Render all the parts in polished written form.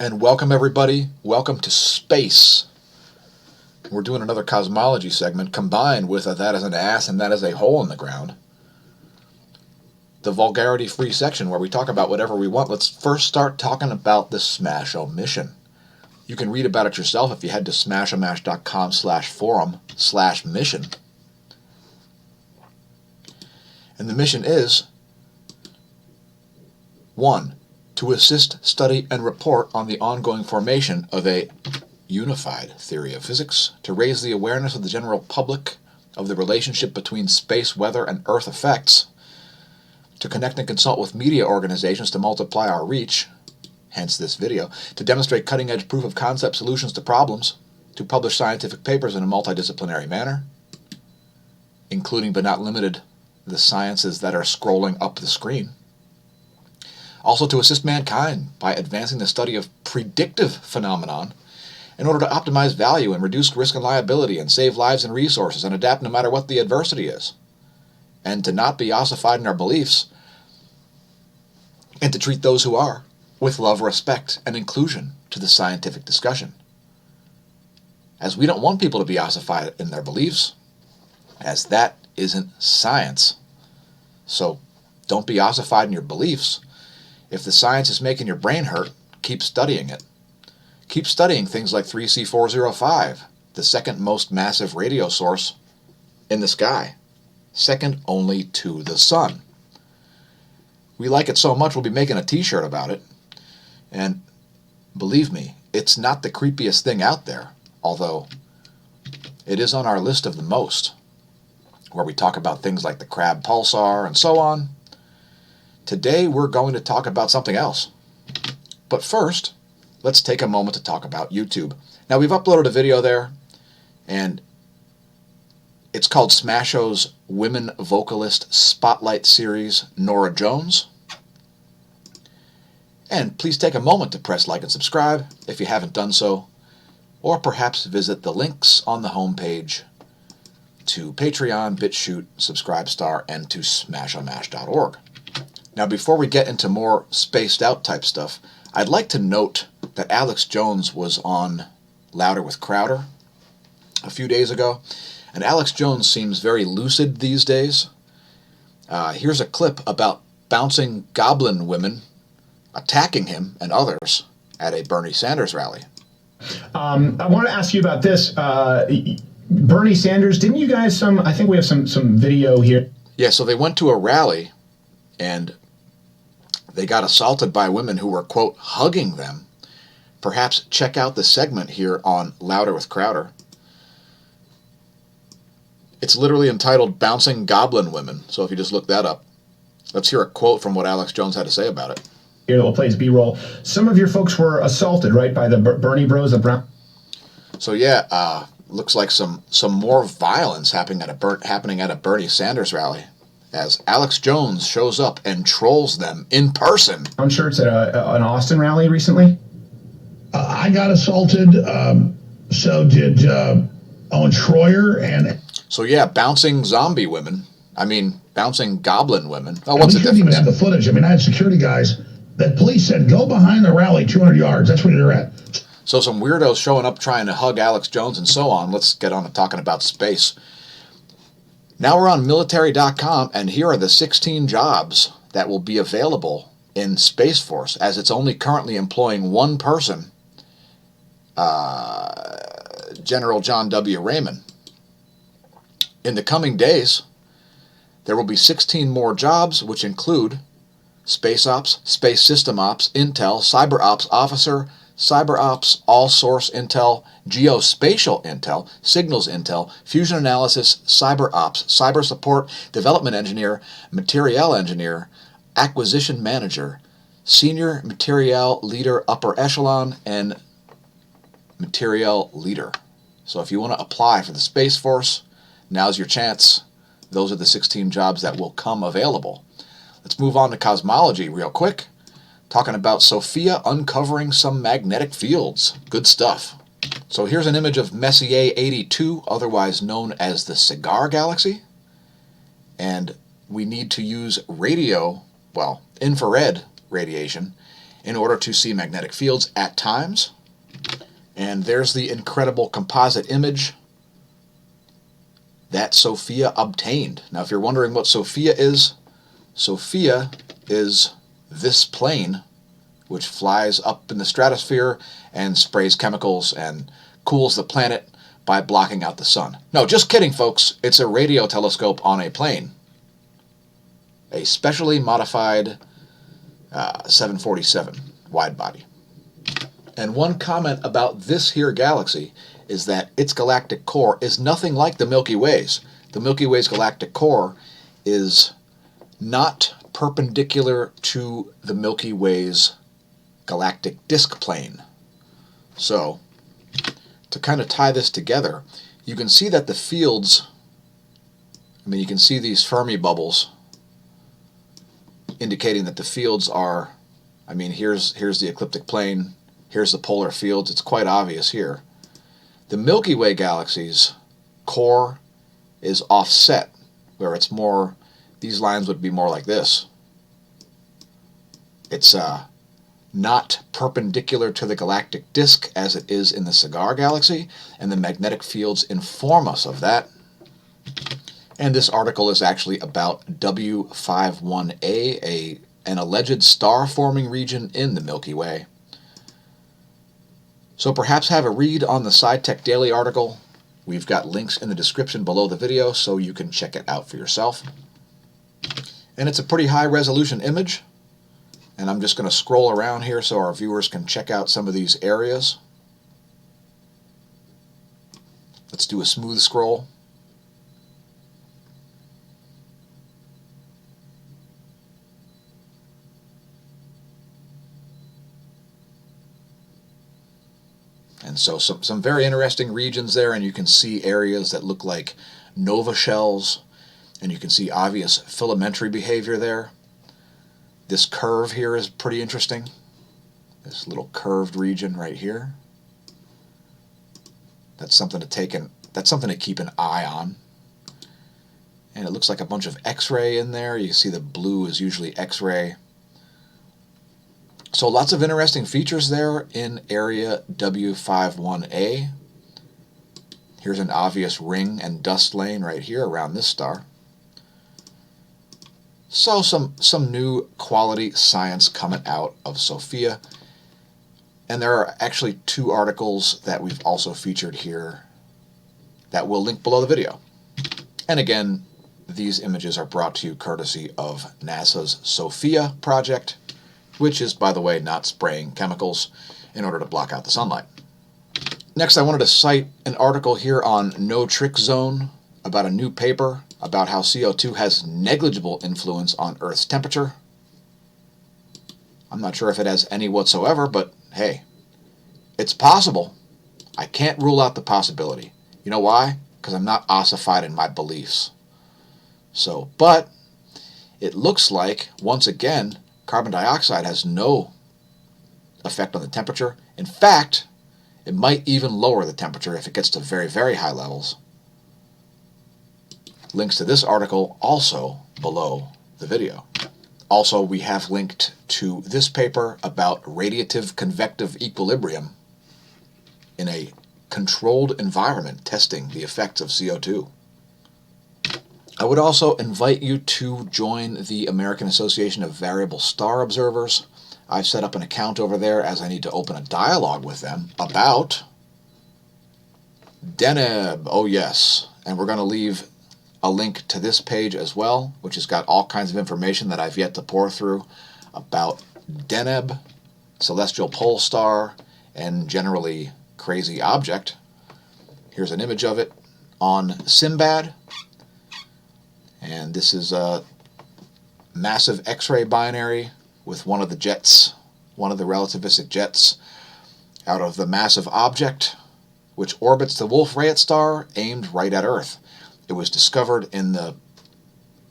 And welcome everybody. Welcome to space. We're doing another cosmology segment combined with a that is an ass and that is a hole in the ground. The vulgarity-free section where we talk about whatever we want. Let's first start talking about the smAsho mission. You can read about it yourself if you head to smAshomash.com/forum/mission. And the mission is 1. To assist, study, and report on the ongoing formation of a unified theory of physics, to raise the awareness of the general public of the relationship between space, weather, and Earth effects, to connect and consult with media organizations to multiply our reach, hence this video, to demonstrate cutting-edge proof-of-concept solutions to problems, to publish scientific papers in a multidisciplinary manner, including but not limited the sciences that are scrolling up the screen. Also to assist mankind by advancing the study of predictive phenomenon in order to optimize value and reduce risk and liability and save lives and resources and adapt no matter what the adversity is. And to not be ossified in our beliefs and to treat those who are with love, respect, and inclusion to the scientific discussion. As we don't want people to be ossified in their beliefs, as that isn't science. So don't be ossified in your beliefs. If the science is making your brain hurt, keep studying it. Keep studying things like 3C405, the second most massive radio source in the sky, second only to the sun. We like it so much we'll be making a t-shirt about it. And believe me, it's not the creepiest thing out there, although it is on our list of the most, where we talk about things like the crab pulsar and so on. Today we're going to talk about something else. But first, let's take a moment to talk about YouTube. Now we've uploaded a video there, and it's called smAsho's Women Vocalist Spotlight Series, Norah Jones. And please take a moment to press like and subscribe if you haven't done so, or perhaps visit the links on the homepage to Patreon, BitChute, Subscribestar, and to smAshomash.org. Now, before we get into more spaced out type stuff, I'd like to note that Alex Jones was on Louder with Crowder a few days ago, and Alex Jones seems very lucid these days. Here's a clip about bouncing goblin women attacking him and others at a Bernie Sanders rally. I want to ask you about this. Bernie Sanders, didn't you guys I think we have some video here. Yeah, so they went to a rally and they got assaulted by women who were, quote, hugging them. Perhaps check out the segment here on Louder with Crowder. It's literally entitled Bouncing Goblin Women, so if you just look that up. Let's hear a quote from what Alex Jones had to say about it. Here that will play as B-roll. Some of your folks were assaulted, right, by the Bernie Bros of Brown. So yeah, looks like some more violence happening at a Bernie Sanders rally, as Alex Jones shows up and trolls them in person. I'm sure it's at an Austin rally recently. I got assaulted. So did Owen Schroyer. And so yeah, bouncing zombie women. I mean, bouncing goblin women. Oh, what's the difference? We didn't even have the footage. I mean, I had security guys that police said, go behind the rally 200 yards. That's where they're at. So some weirdos showing up trying to hug Alex Jones and so on. Let's get on to talking about space. Now we're on military.com, and here are the 16 jobs that will be available in Space Force, as it's only currently employing one person, General John W. Raymond. In the coming days, there will be 16 more jobs, which include Space Ops, Space System Ops, Intel, Cyber Ops Officer, Cyber Ops, All Source Intel, Geospatial Intel, Signals Intel, Fusion Analysis, Cyber Ops, Cyber Support, Development Engineer, Materiel Engineer, Acquisition Manager, Senior Materiel Leader Upper Echelon, and Materiel Leader. So if you want to apply for the Space Force, now's your chance. Those are the 16 jobs that will come available. Let's move on to cosmology real quick. Talking about SOFIA uncovering some magnetic fields. Good stuff. So here's an image of Messier 82, otherwise known as the Cigar Galaxy. And we need to use infrared radiation in order to see magnetic fields at times. And there's the incredible composite image that SOFIA obtained. Now, if you're wondering what SOFIA is this plane which flies up in the stratosphere and sprays chemicals and cools the planet by blocking out the sun. No, just kidding, folks. It's a radio telescope on a plane. A specially modified 747 wide body. And one comment about this here galaxy is that its galactic core is nothing like the Milky Way's. The Milky Way's galactic core is not perpendicular to the Milky Way's galactic disk plane. So, to kind of tie this together, you can see that the fields, you can see these Fermi bubbles indicating that the fields are, here's the ecliptic plane, here's the polar fields, it's quite obvious here. The Milky Way galaxy's core is offset, where it's more, these lines would be more like this. It's not perpendicular to the galactic disk as it is in the Cigar Galaxy, and the magnetic fields inform us of that. And this article is actually about W51A, an alleged star-forming region in the Milky Way. So perhaps have a read on the SciTech Daily article. We've got links in the description below the video so you can check it out for yourself. And it's a pretty high-resolution image. And I'm just going to scroll around here so our viewers can check out some of these areas. Let's do a smooth scroll. And so some very interesting regions there, and you can see areas that look like nova shells, and you can see obvious filamentary behavior there. This curve here is pretty interesting. This little curved region right here. That's something to keep an eye on. And it looks like a bunch of X-ray in there. You see the blue is usually X-ray. So lots of interesting features there in area W51A. Here's an obvious ring and dust lane right here around this star. So some new quality science coming out of SOFIA. And there are actually 2 articles that we've also featured here that we'll link below the video. And again, these images are brought to you courtesy of NASA's SOFIA project, which is, by the way, not spraying chemicals in order to block out the sunlight. Next, I wanted to cite an article here on No Trick Zone about a new paper about how CO2 has negligible influence on Earth's temperature. I'm not sure if it has any whatsoever, but hey, it's possible. I can't rule out the possibility. You know why? Because I'm not ossified in my beliefs. So, but it looks like, once again, carbon dioxide has no effect on the temperature. In fact, it might even lower the temperature if it gets to very, very high levels. Links to this article also below the video. Also, we have linked to this paper about radiative convective equilibrium in a controlled environment testing the effects of CO2. I would also invite you to join the American Association of Variable Star Observers. I've set up an account over there as I need to open a dialogue with them about Deneb. Oh yes, and we're going to leave a link to this page as well, which has got all kinds of information that I've yet to pour through about Deneb, celestial pole star, and generally crazy object. Here's an image of it on Sinbad. And this is a massive X-ray binary with one of the jets, one of the relativistic jets, out of the massive object which orbits the Wolf-Rayet star aimed right at Earth. It was discovered in the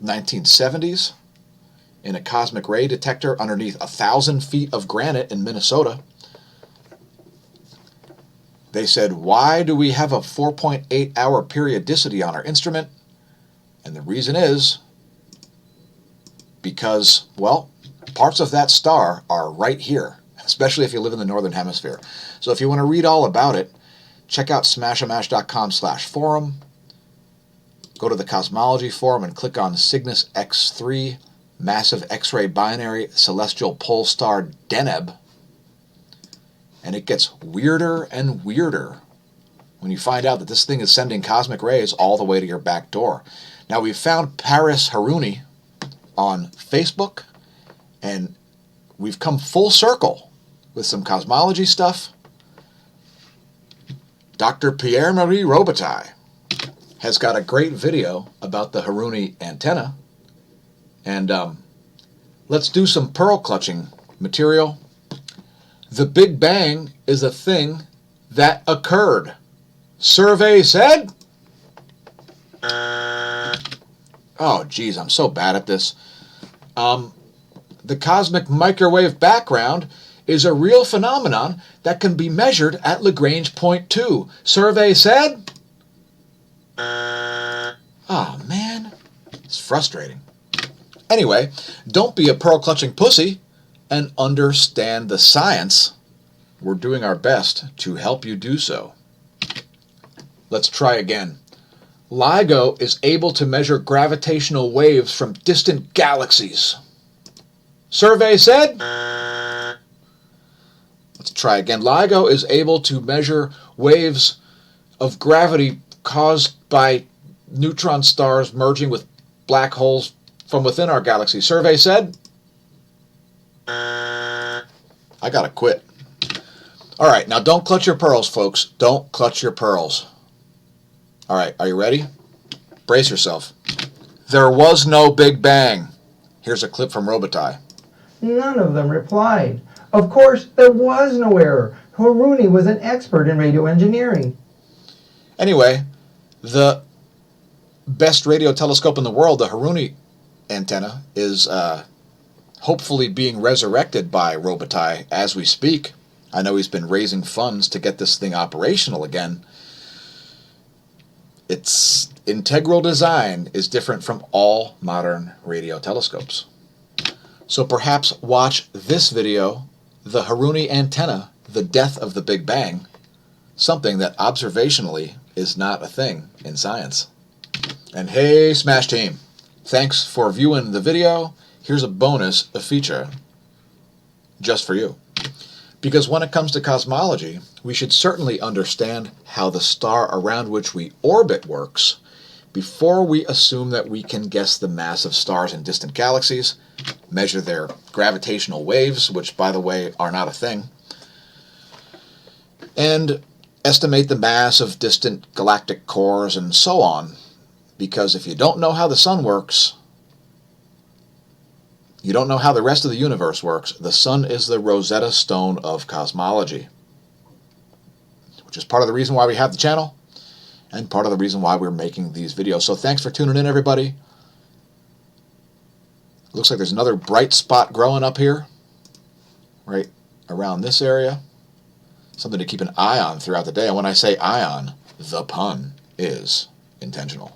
1970s in a cosmic ray detector underneath 1,000 feet of granite in Minnesota. They said, why do we have a 4.8-hour periodicity on our instrument? And the reason is because, well, Parts of that star are right here, especially if you live in the northern hemisphere. So if you want to read all about it, check out smashomash.com/forum. Go to the Cosmology forum and click on Cygnus X3, massive X-ray binary celestial pole star Deneb. And it gets weirder and weirder when you find out that this thing is sending cosmic rays all the way to your back door. Now, we've found Paris Herouni on Facebook, and we've come full circle with some cosmology stuff. Dr. Pierre-Marie Robitaille has got a great video about the Herouni antenna, and let's do some pearl clutching material. The Big Bang is a thing that occurred. Survey said? Oh, geez, I'm so bad at this. The cosmic microwave background is a real phenomenon that can be measured at Lagrange point 2. Survey said? Oh, man. It's frustrating. Anyway, don't be a pearl-clutching pussy and understand the science. We're doing our best to help you do so. Let's try again. LIGO is able to measure gravitational waves from distant galaxies. Survey said? Let's try again. LIGO is able to measure waves of gravity caused by neutron stars merging with black holes from within our galaxy. Survey said? I gotta quit. All right, now don't clutch your pearls, folks. Don't clutch your pearls. All right, are you ready? Brace yourself. There was no Big Bang. Here's a clip from Robitaille. None of them replied. Of course, there was no error. Herouni was an expert in radio engineering. Anyway, the best radio telescope in the world, the Herouni antenna, is hopefully being resurrected by Robitaille as we speak. I know he's been raising funds to get this thing operational again. Its integral design is different from all modern radio telescopes. So perhaps watch this video, The Herouni Antenna, The Death of the Big Bang, something that observationally is not a thing in science. And hey, Smash Team, thanks for viewing the video. Here's a bonus, a feature, just for you. Because when it comes to cosmology, we should certainly understand how the star around which we orbit works before we assume that we can guess the mass of stars in distant galaxies, measure their gravitational waves, which, by the way, are not a thing, and estimate the mass of distant galactic cores and so on. Because if you don't know how the sun works, you don't know how the rest of the universe works. The sun is the Rosetta Stone of cosmology, which is part of the reason why we have the channel and part of the reason why we're making these videos. So thanks for tuning in, everybody. Looks like there's another bright spot growing up here, right around this area. Something to keep an eye on throughout the day. And when I say eye on, the pun is intentional.